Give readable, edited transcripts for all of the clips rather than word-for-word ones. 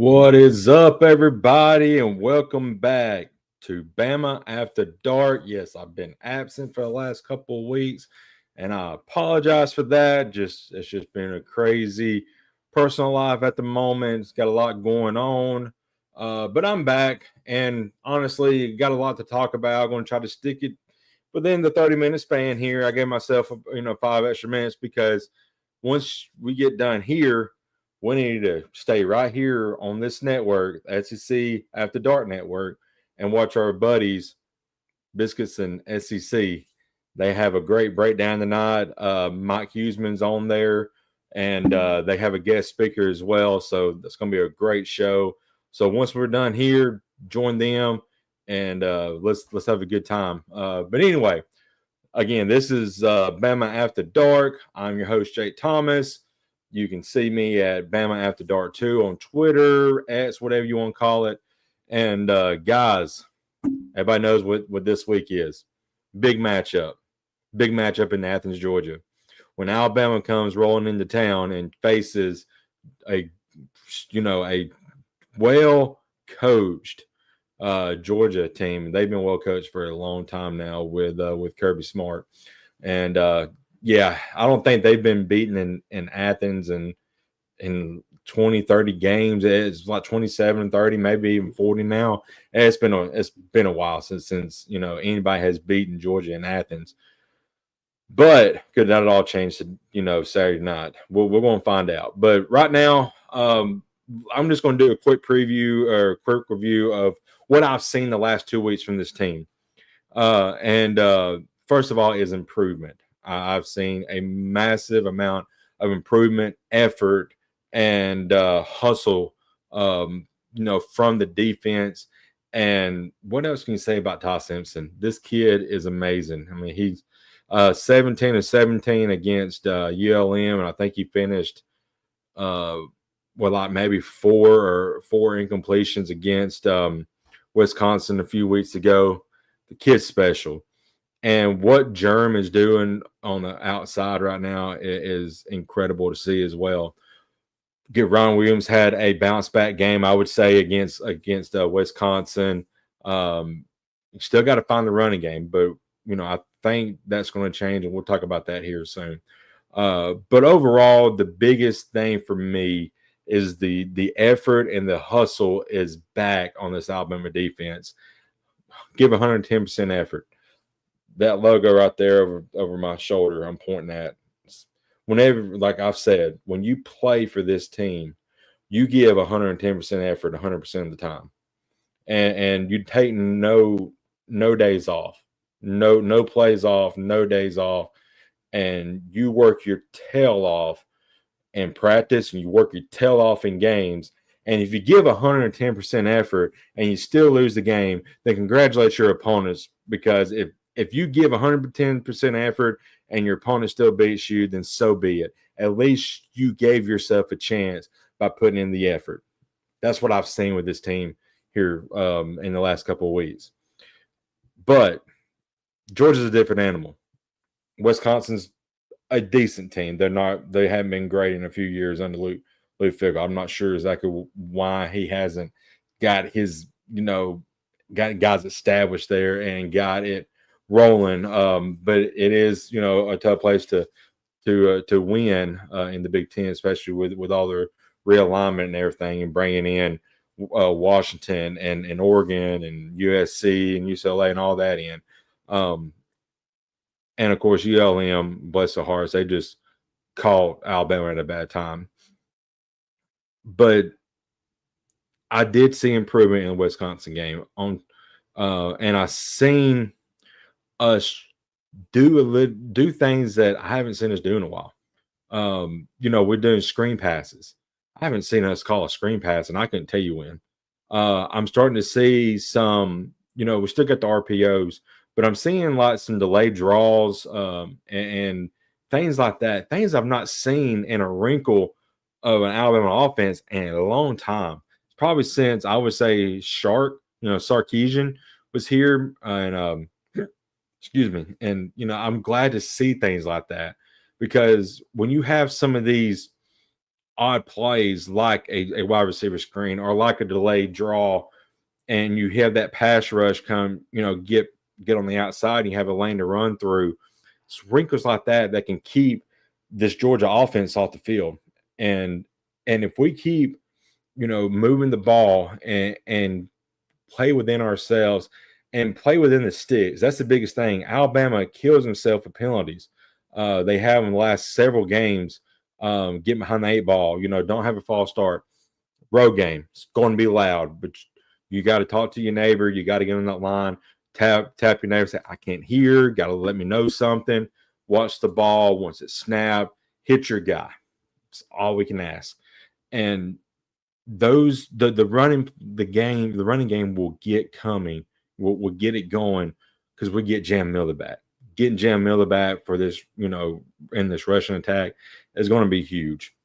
What is up, everybody, and welcome back to Bama After Dark. Yes, I've been absent for the last couple of weeks, and I apologize for that. It's just been a crazy personal life at the moment. It's got a lot going on, but I'm back, and honestly, got a lot to talk about. I'm going to try to stick it within the 30-minute span here. I gave myself 5 extra minutes because once we get done here we need to stay right here on this network, SEC After Dark Network, and watch our buddies, Biscuits and SEC. They have a great breakdown tonight. Mike Huseman's on there, and they have a guest speaker as well. So it's going to be a great show. So once we're done here, join them, and let's have a good time. But anyway, again, this is Bama After Dark. I'm your host, Jake Thomas. You can see me at Bama After Dark 2 on Twitter, X, whatever you want to call it. And guys, everybody knows what this week is. Big matchup. Big matchup in Athens, Georgia. When Alabama comes rolling into town and faces a well-coached Georgia team. They've been well coached for a long time now with Kirby Smart. And I don't think they've been beaten in Athens and in 20, 30 games. It's like 27, 30, maybe even 40 now. And it's been a while since anybody has beaten Georgia in Athens. But could that all change to Saturday night? We're going to find out. But right now, I'm just going to do a quick preview or quick review of what I've seen the last 2 weeks from this team. And first of all is improvement. I've seen a massive amount of improvement, effort, and hustle, from the defense. And what else can you say about Ty Simpson? This kid is amazing. I mean, he's 17 of 17 against ULM, and I think he finished like maybe four incompletions against Wisconsin a few weeks ago. The kid's special. And what Germ is doing on the outside right now is incredible to see as well. Ron Williams had a bounce back game, I would say, against Wisconsin. You still got to find the running game, but I think that's going to change, and we'll talk about that here soon. But overall, the biggest thing for me is the effort and the hustle is back on this Alabama defense. Give 110% effort. That logo right there over my shoulder, I'm pointing at. Whenever, like I've said, when you play for this team, you give 110% effort 100% of the time, and you take no days off, no plays off, no days off, and you work your tail off in practice, and you work your tail off in games. And if you give 110% effort and you still lose the game, then congratulate your opponents, because if you give 110% effort and your opponent still beats you, then so be it. At least you gave yourself a chance by putting in the effort. That's what I've seen with this team here in the last couple of weeks. But Georgia's a different animal. Wisconsin's a decent team. They haven't been great in a few years under Luke Fickell. I'm not sure exactly why he hasn't got his, got guys established there and got it rolling. But it is, a tough place to win in the Big Ten, especially with all their realignment and everything, and bringing in Washington and Oregon and USC and UCLA and all that in. And of course, ULM, bless their hearts, they just caught Alabama at a bad time. But I did see improvement in the Wisconsin game and I seen us do things that I haven't seen us do in a while. We're doing screen passes. I haven't seen us call a screen pass, and I couldn't tell you when. I'm starting to see some, we still got the RPOs, but I'm seeing like some delayed draws and things like that. Things I've not seen in a wrinkle of an Alabama offense in a long time. It's probably since, I would say, Sarkisian was here, and excuse me. And, I'm glad to see things like that, because when you have some of these odd plays like a wide receiver screen or like a delayed draw, and you have that pass rush come, get on the outside, and you have a lane to run through. Wrinkles like that can keep this Georgia offense off the field. And if we keep, moving the ball and play within ourselves and play within the sticks, that's the biggest thing. Alabama kills himself with penalties. They have in the last several games, get behind the eight ball, don't have a false start. Road game, it's going to be loud, but you got to talk to your neighbor. You got to get on that line, tap your neighbor, say, I can't hear, got to let me know something. Watch the ball. Once it's snapped, hit your guy. It's all we can ask. And the running game will get coming. We'll get it going because we get Jam Miller back. Getting Jam Miller back for this, in this rushing attack is going to be huge.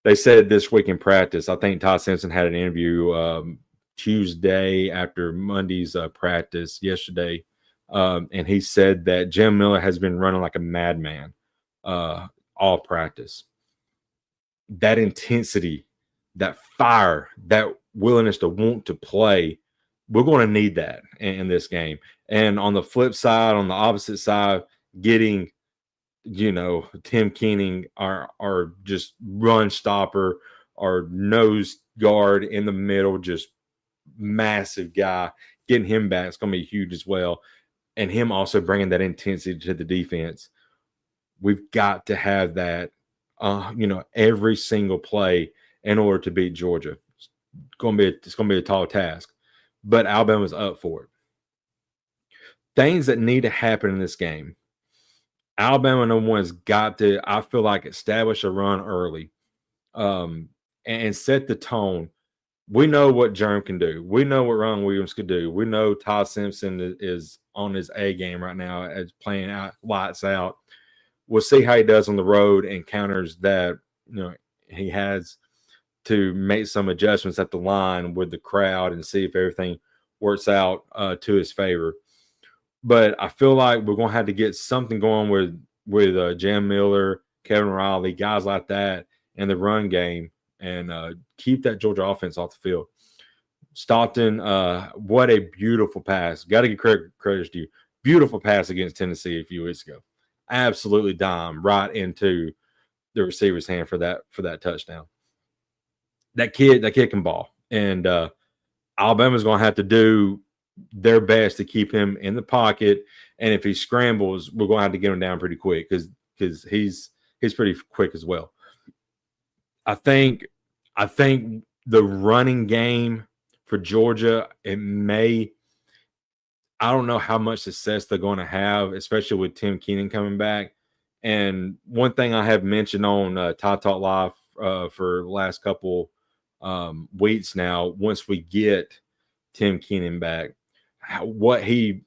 They said this week in practice, I think Todd Simpson had an interview Tuesday after Monday's practice yesterday, and he said that Jam Miller has been running like a madman all practice. That intensity, that fire, that willingness to want to play, we're going to need that in this game. And on the flip side, on the opposite side, getting Tim Keening, our just run stopper, our nose guard in the middle, just massive guy, getting him back, it's going to be huge as well. And him also bringing that intensity to the defense. We've got to have that, every single play in order to beat Georgia. It's going to be a tall task, but Alabama's up for it. Things that need to happen in this game. Alabama, number one, has got to, I feel like, establish a run early, and set the tone. We know what Jerm can do. We know what Ron Williams could do. We know Todd Simpson is on his A game right now, as playing out lights out. We'll see how he does on the road and counters that. He has to make some adjustments at the line with the crowd and see if everything works out to his favor. But I feel like we're going to have to get something going with Jam Miller, Kevin Riley, guys like that, and the run game, and keep that Georgia offense off the field. Stockton, what a beautiful pass. Got to give credit to you. Beautiful pass against Tennessee a few weeks ago. Absolutely dime right into the receiver's hand for that touchdown. That kid can ball. And Alabama's going to have to do their best to keep him in the pocket, and if he scrambles, we're going to have to get him down pretty quick because he's pretty quick as well. I think the running game for Georgia, I don't know how much success they're going to have, especially with Tim Keenan coming back. And one thing I have mentioned on Tide Talk Live for the last couple weeks now, once we get Tim Keenan back, what he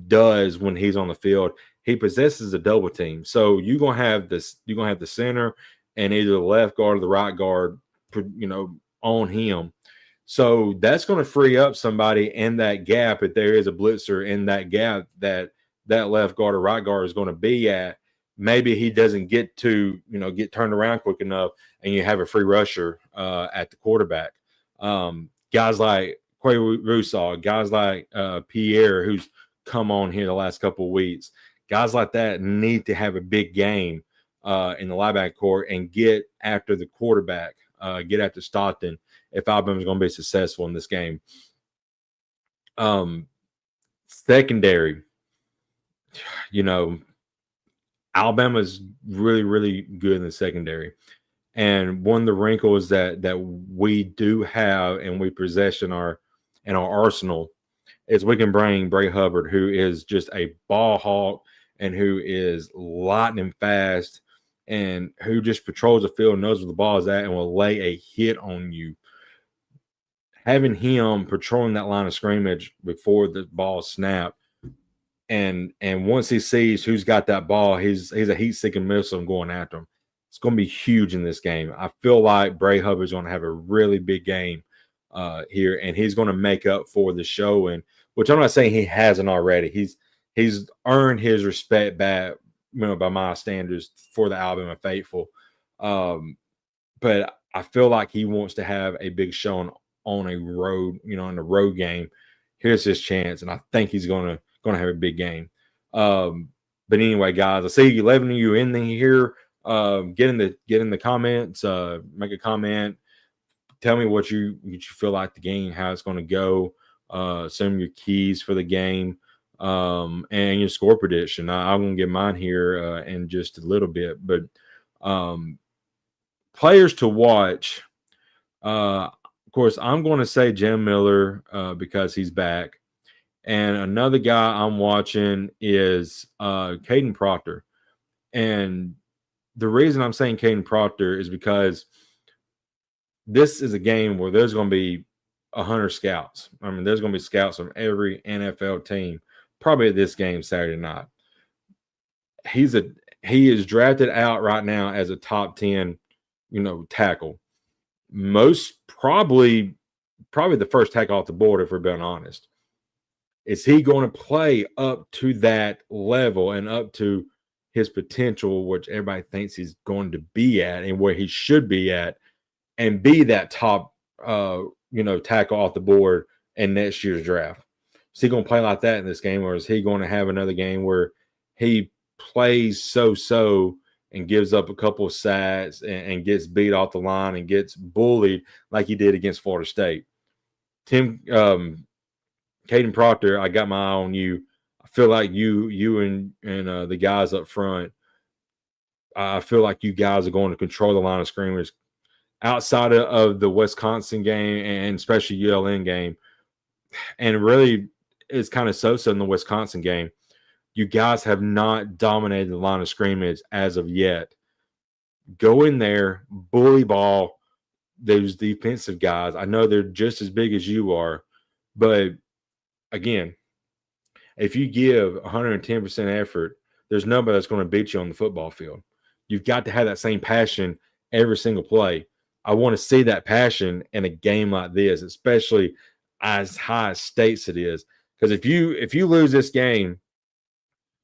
does when he's on the field, he possesses a double team. So you're gonna have the center and either the left guard or the right guard, on him. So that's going to free up somebody in that gap if there is a blitzer in that gap that left guard or right guard is going to be at. Maybe he doesn't get to get turned around quick enough, and you have a free rusher at the quarterback. Guys like Quay Russaw, guys like Pierre, who's come on here the last couple of weeks, guys like that need to have a big game in the linebacker core and get after the quarterback, get after Stockton if Alabama's going to be successful in this game. Secondary, Alabama's really, really good in the secondary. And one of the wrinkles that we do have and we possess in our arsenal is we can bring Bray Hubbard, who is just a ball hawk and who is lightning fast and who just patrols the field, knows where the ball is at, and will lay a hit on you. Having him patrolling that line of scrimmage before the ball snapped, and once he sees who's got that ball, he's a heat-seeking missile and going after him. It's going to be huge in this game. I feel like Bray Hubbard's going to have a really big game here, and he's going to make up for the showing, which I'm not saying he hasn't already. He's earned his respect back, by my standards, for the Alabama faithful. but I feel like he wants to have a big showing on a road, in a road game. Here's his chance, and I think he's gonna have a big game. But anyway, guys, I see 11 of you in here. Get in the comments. Make a comment. Tell me what you feel like the game, how it's going to go. Some of your keys for the game, and your score prediction. I'm going to get mine here in just a little bit, but players to watch. Of course, I'm going to say Jim Miller because he's back. And another guy I'm watching is Caden Proctor. And the reason I'm saying Caden Proctor is because this is a game where there's going to be 100 scouts. I mean, there's going to be scouts from every NFL team probably at this game Saturday night. He is drafted out right now as a top 10, tackle. Most probably the first tackle off the board, if we're being honest. Is he going to play up to that level and up to his potential, which everybody thinks he's going to be at and where he should be at, and be that top, tackle off the board in next year's draft? Is he going to play like that in this game, or is he going to have another game where he plays so and gives up a couple of sacks and gets beat off the line and gets bullied like he did against Florida State? Caden Proctor, I got my eye on you. I feel like you and the guys up front, I feel like you guys are going to control the line of scrimmage outside of the Wisconsin game and especially ULN game. And really, it's kind of so in the Wisconsin game. You guys have not dominated the line of scrimmage as of yet. Go in there, bully ball those defensive guys. I know they're just as big as you are, but again, if you give 110% effort, there's nobody that's going to beat you on the football field. You've got to have that same passion every single play. I want to see that passion in a game like this, especially as high stakes it is. Because if you lose this game,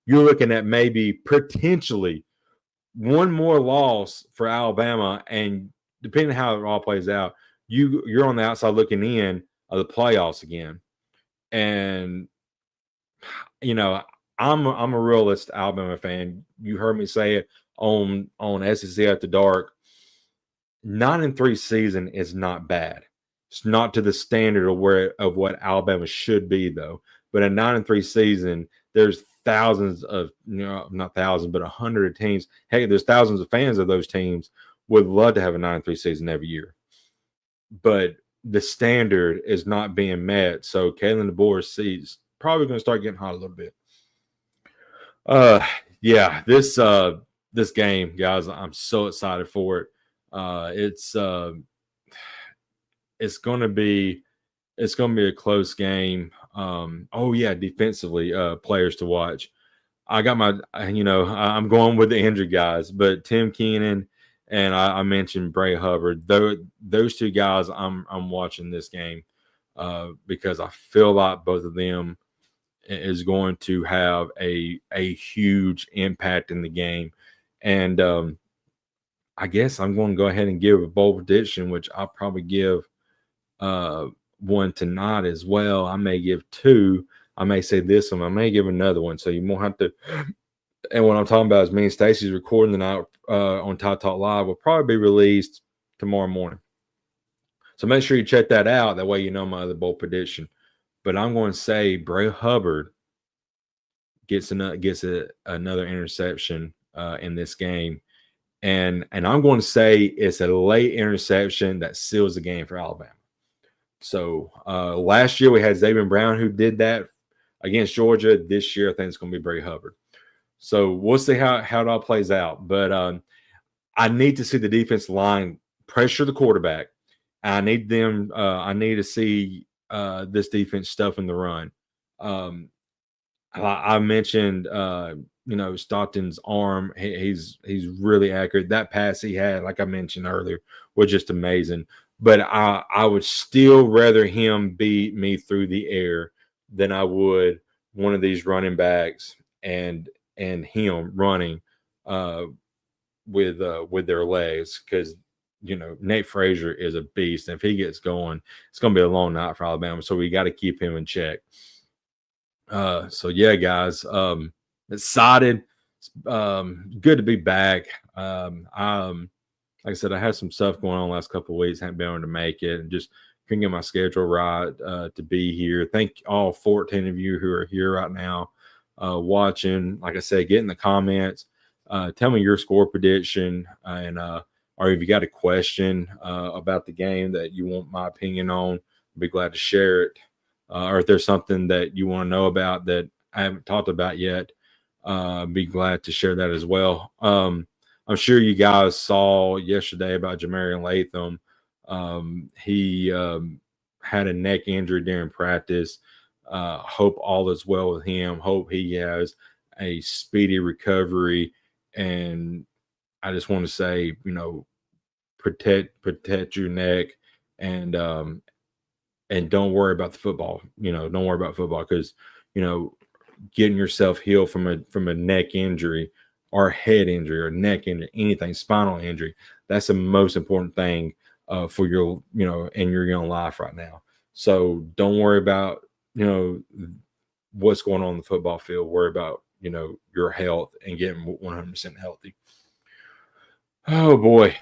you're looking at maybe potentially one more loss for Alabama, and depending on how it all plays out, you're on the outside looking in of the playoffs again. And I'm a realist Alabama fan. You heard me say it on SEC After Dark. 9-3 season is not bad. It's not to the standard of what Alabama should be, though. But a 9-3 season, there's thousands of, not thousands, but 100 teams. Hey, there's thousands of fans of those teams would love to have a 9-3 season every year. But the standard is not being met. So Kalen DeBoer's is probably going to start getting hot a little bit. Yeah, this game, guys, I'm so excited for it. It's going to be a close game. Defensively, players to watch. I got my, I'm going with the injured guys, but Tim Keenan and I mentioned Bray Hubbard. Those two guys, I'm watching this game because I feel like both of them is going to have a huge impact in the game. And I guess I'm going to go ahead and give a bold prediction, which I'll probably give one tonight as well. I may give two. I may say this one. I may give another one. So you won't have to. And what I'm talking about is me and Stacey's recording tonight on Tide Talk Live will probably be released tomorrow morning. So make sure you check that out. That way you know my other bold prediction. But I'm going to say Bray Hubbard gets another interception in this game. And I'm going to say it's a late interception that seals the game for Alabama. So last year we had Xavier Brown who did that against Georgia. This year I think it's going to be Bray Hubbard. So we'll see how it all plays out. But I need to see the defensive line pressure the quarterback. I need to see this defense stuffing the run. I mentioned Stockton's arm. He's really accurate. That pass he had, like I mentioned earlier, was just amazing. But I would still rather him beat me through the air than I would one of these running backs and him running with their legs, because Nate Frazier is a beast. And if he gets going, it's going to be a long night for Alabama. So we got to keep him in check. So yeah, guys, excited. Good to be back. Like I said, I had some stuff going on the last couple of weeks. Haven't been able to make it, and just couldn't get my schedule right to be here. Thank all 14 of you who are here right now watching. Like I said, get in the comments. Tell me your score prediction, and or if you got a question about the game that you want my opinion on, I'd be glad to share it. Or if there's something that you want to know about that I haven't talked about yet, be glad to share that as well. I'm sure you guys saw yesterday about Jamarian Latham. He had a neck injury during practice. Hope all is well with him. Hope he has a speedy recovery. And I just want to say, protect your neck, and don't worry about the football. Don't worry about football, because getting yourself healed from a neck injury or head injury or neck injury, anything, spinal injury, that's the most important thing for your in your young life right now. So don't worry about what's going on in the football field. Worry about your health and getting 100% healthy. Oh boy,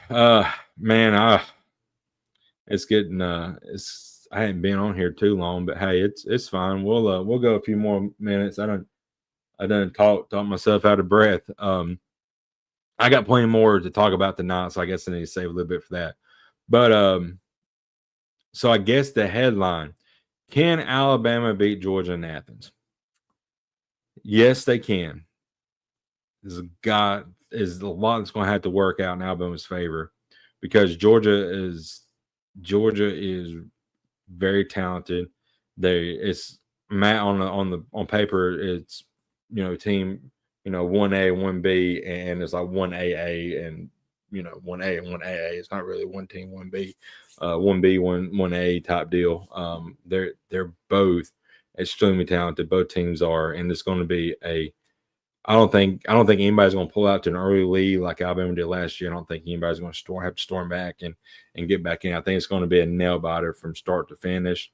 man, it's getting I hadn't been on here too long, but hey, it's fine. We'll go a few more minutes. I done talk myself out of breath. I got plenty more to talk about tonight, so I guess I need to save a little bit for that. But so I guess the headline: can Alabama beat Georgia in Athens? Yes, they can. There's a lot that's going to have to work out in Alabama's favor, because Georgia is very talented. It's Matt on paper. It's team 1A, 1B, and it's like 1AA and 1A and 1AA. It's not really one team, 1B, 1B, 1A type deal. They're both extremely talented. Both teams are, and it's going to be I don't think anybody's going to pull out to an early lead like Alabama did last year. I don't think anybody's going to have to storm back and get back in. I think it's going to be a nail biter from start to finish.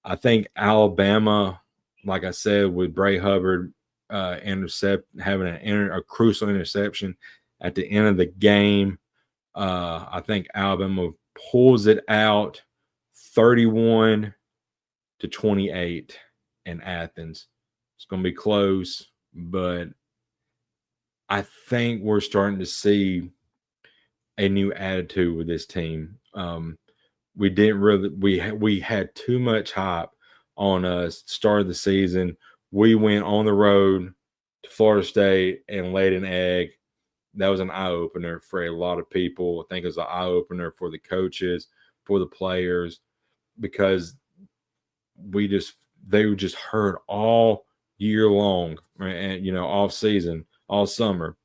I think Alabama, like I said, with Bray Hubbard having a crucial interception at the end of the game, I think Alabama pulls it out 31-28 in Athens. It's going to be close, but I think we're starting to see a new attitude with this team. We didn't really we had too much hype on us start of the season. We went on the road to Florida State and laid an egg. That was an eye opener for a lot of people. I think it was an eye opener for the coaches, for the players, because they were just hurt all year long, and off season, all summer,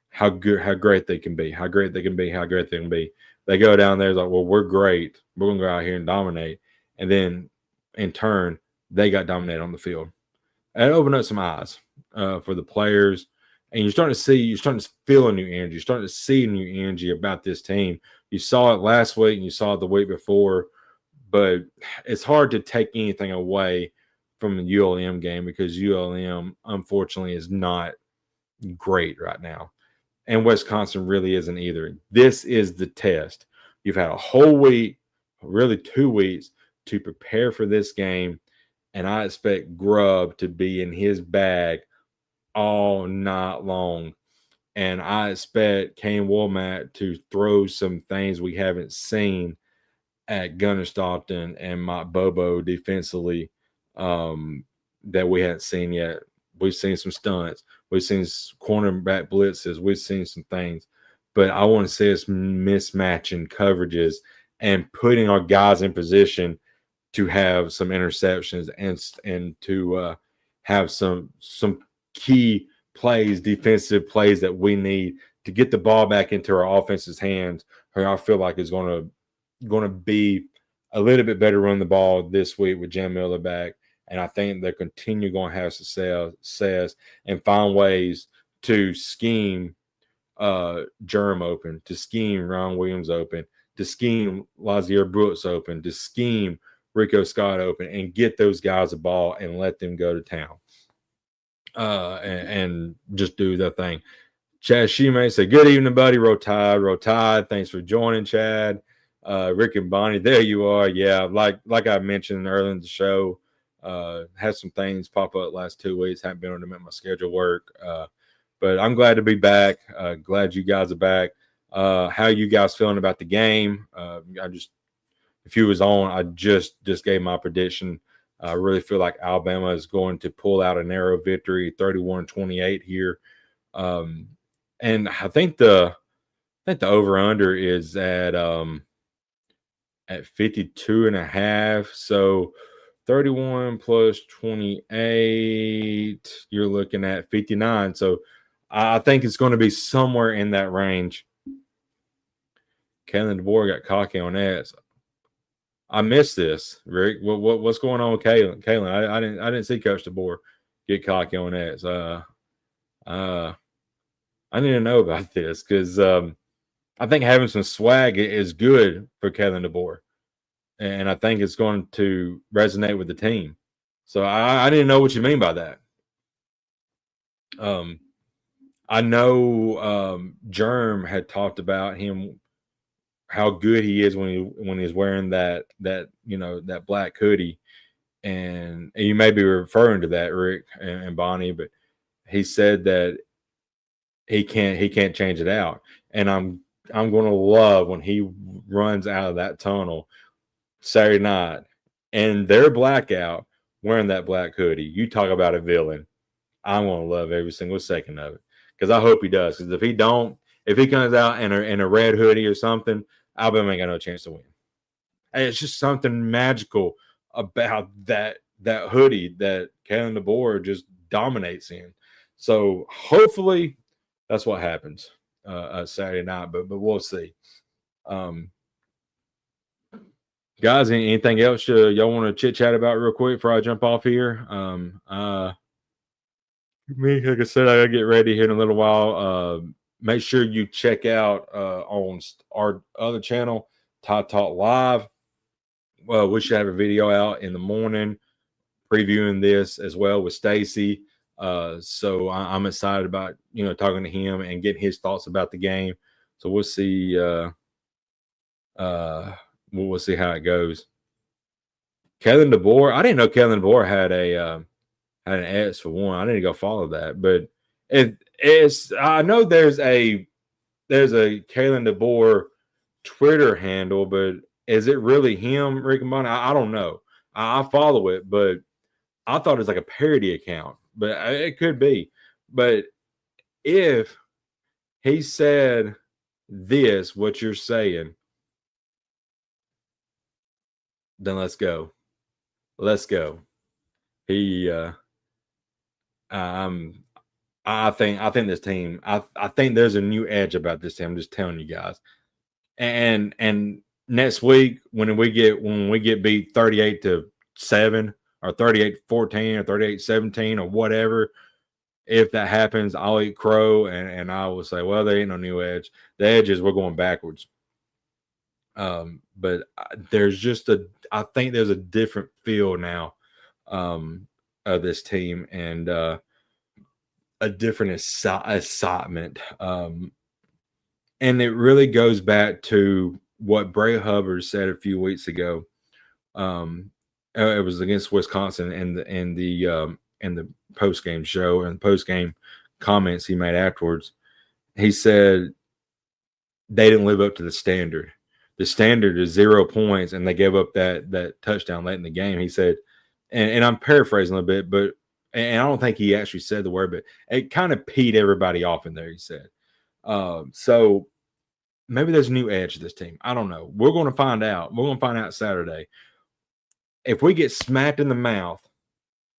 how great they can be, how great they can be. They go down there, it's like, well, we're great. We're gonna go out here and dominate. And then in turn, they got dominated on the field. And it opened up some eyes for the players. And you're starting to feel a new energy. You're starting to see a new energy about this team. You saw it last week and you saw it the week before, but it's hard to take anything away from the ULM game, because ULM, unfortunately, is not great right now. And Wisconsin really isn't either. This is the test. You've had a whole week, really 2 weeks, to prepare for this game, and I expect Grubb to be in his bag all night long. And I expect Kane Womack to throw some things we haven't seen at Gunnar Stockton and Mike Bobo defensively that we hadn't seen yet. We've seen some stunts. We've seen cornerback blitzes. We've seen some things. But I want to see us mismatching coverages and putting our guys in position to have some interceptions and to have some key plays, defensive plays that we need to get the ball back into our offense's hands. Or I feel like it's going to be a little bit better run the ball this week with Jim Miller back. And I think they'll continue going to have success and find ways to scheme Jerem open, to scheme Ron Williams open, to scheme Lazier Brooks open, to scheme Rico Scott open, and get those guys a ball and let them go to town. And just do the thing. Chad Shimei said, "Good evening, buddy. Roll Tide. Thanks for joining, Chad. Rick and Bonnie, there you are. Yeah, like I mentioned earlier in the show, had some things pop up last 2 weeks. Haven't been able to make my schedule work. But I'm glad to be back. Glad you guys are back. How you guys feeling about the game? If you was on, I just gave my prediction. I really feel like Alabama is going to pull out a narrow victory, 31-28 here. And I think the over-under is at 52.5. So 31 plus 28, you're looking at 59. So I think it's going to be somewhere in that range. Kalen DeBoer got cocky on that. I missed this, Rick. What's going on with Kalen? I didn't see Coach DeBoer get cocky on that. So, I need to know about this because I think having some swag is good for Kalen DeBoer, and I think it's going to resonate with the team. So I didn't know what you mean by that. I know Germ had talked about him, how good he is when he's wearing that that black hoodie, and you may be referring to that, Rick and Bonnie, but he said that he can't change it out, and I'm going to love when he runs out of that tunnel Saturday night and they're blackout wearing that black hoodie. You talk about a villain. I'm going to love every single second of it because I hope he does. Because if he comes out in a red hoodie or something, Alabama ain't got no chance to win. And it's just something magical about that hoodie that Kalen DeBoer just dominates in. So hopefully that's what happens Saturday night, but we'll see. Guys, anything else y'all want to chit chat about real quick before I jump off here? Me, like I said, I gotta get ready here in a little while. Make sure you check out on our other channel, Tide Talk Live. Well, we should have a video out in the morning previewing this as well with Stacy. So I'm excited about talking to him and getting his thoughts about the game. So we'll see. We'll see how it goes. Kalen DeBoer, I didn't know Kalen DeBoer had an X for one. I need to go follow that, but it's I know there's a Kalen DeBoer Twitter handle, but is it really him, Rick and Bonnie? I don't know. I follow it, but I thought it was like a parody account, but it could be. But if he said this, what you're saying, then let's go. Let's go. He I think this team, I think there's a new edge about this team. I'm just telling you guys. And next week when we get beat 38-7 or 38-14 or 38-17 or whatever, if that happens, I'll eat crow and I will say, well, there ain't no new edge. The edge is we're going backwards. But I think there's a different feel now of this team and a different excitement. And it really goes back to what Bray Hubbard said a few weeks ago. It was against Wisconsin in the post game show and post game comments he made afterwards. He said they didn't live up to the standard. The standard is 0 points, and they gave up that touchdown late in the game. He said, and I'm paraphrasing a bit, but and I don't think he actually said the word, but it kind of peed everybody off in there. He said, so maybe there's a new edge to this team. I don't know. We're going to find out. We're going to find out Saturday. If we get smacked in the mouth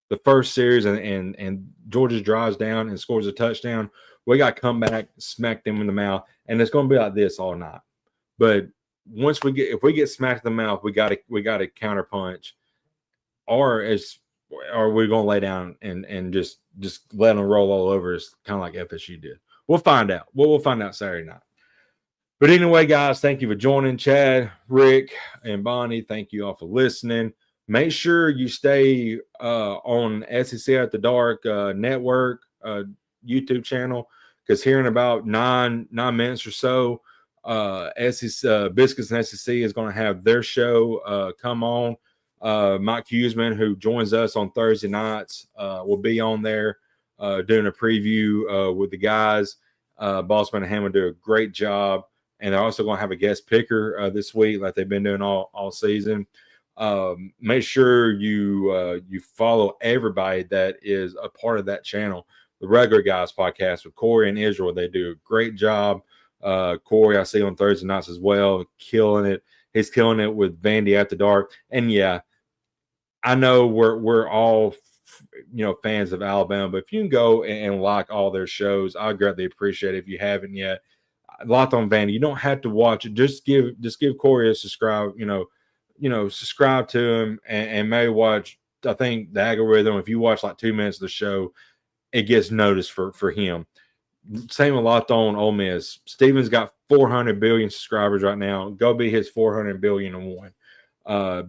the first series and Georgia drives down and scores a touchdown, we got to come back, smack them in the mouth, and it's going to be like this all night. But if we get smacked in the mouth, we got to counter punch, or we're going to lay down and just let them roll all over us, kind of like FSU did. we'll find out. We'll find out Saturday night. But anyway, guys, thank you for joining. Chad, Rick, and Bonnie, thank you all for listening. Make sure you stay on SEC at the Dark network YouTube channel, because here in about nine minutes or so, SEC, Biscuits and SEC is going to have their show come on. Mike Huseman, who joins us on Thursday nights, will be on there doing a preview with the guys. Bossman and Hammond do a great job. And they're also going to have a guest picker this week, like they've been doing all season. Make sure you follow everybody that is a part of that channel. The Regular Guys podcast with Corey and Israel, they do a great job. Corey, I see on Thursday nights as well, killing it. He's killing it with Vandy at the Dark. And yeah, I know we're all fans of Alabama, but if you can go and like all their shows, I greatly appreciate it. If you haven't yet, Locked on Vandy, you don't have to watch it. Just give Corey a subscribe. Subscribe to him and maybe watch. I think the algorithm, if you watch like 2 minutes of the show, it gets noticed for him. Same with Locked on Ole Miss. Steven's got 400 billion subscribers right now. Go be his 400 billion and one.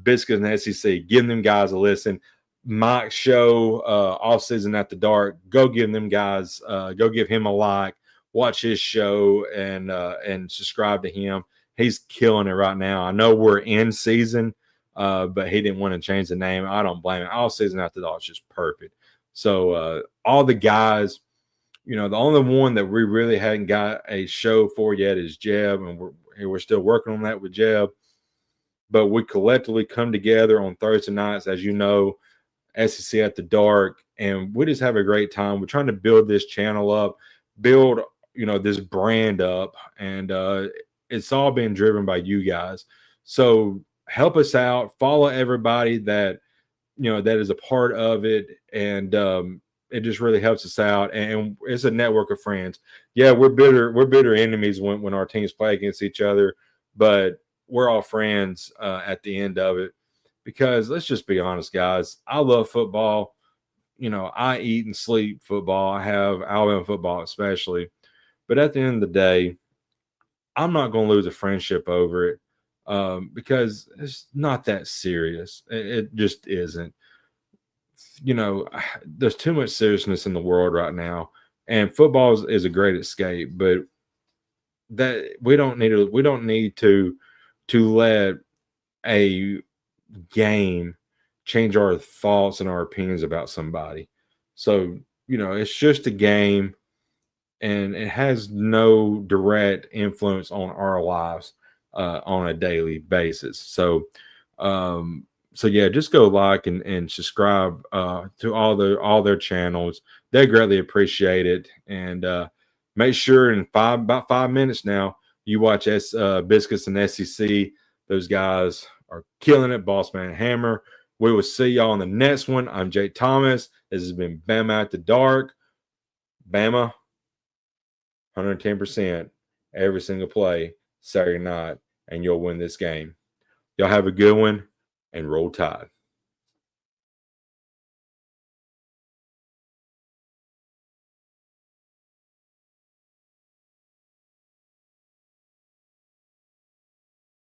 Biscuits and SEC, give them guys a listen. Mike's show, off season at the Dark. Go give them guys. Go give him a like. Watch his show and subscribe to him. He's killing it right now. I know we're in season, but he didn't want to change the name. I don't blame him. All season after the Dark is just perfect. So all the guys, the only one that we really hadn't got a show for yet is Jeb, and we're still working on that with Jeb. But we collectively come together on Thursday nights, as you know, SEC at the Dark, and we just have a great time. We're trying to build this channel up, build this brand up, and it's all been driven by you guys. So help us out, follow everybody that that is a part of it, and it just really helps us out. And it's a network of friends. Yeah, we're bitter enemies when our teams play against each other, but we're all friends at the end of it, because let's just be honest, guys, I love football. I eat and sleep football. I have Alabama football especially. But at the end of the day, I'm not going to lose a friendship over it because it's not that serious. It just isn't. There's too much seriousness in the world right now, and football is a great escape. But that we don't need to let a game change our thoughts and our opinions about somebody. So it's just a game. And it has no direct influence on our lives on a daily basis. So yeah, just go like and subscribe to all their channels. They greatly appreciate it. And make sure in about 5 minutes now, you watch Biscuits and SEC. Those guys are killing it. Boss Man Hammer. We will see y'all on the next one. I'm Jake Thomas. This has been Bama at the Dark. Bama. 110% every single play Saturday night, and you'll win this game. Y'all have a good one, and roll tide.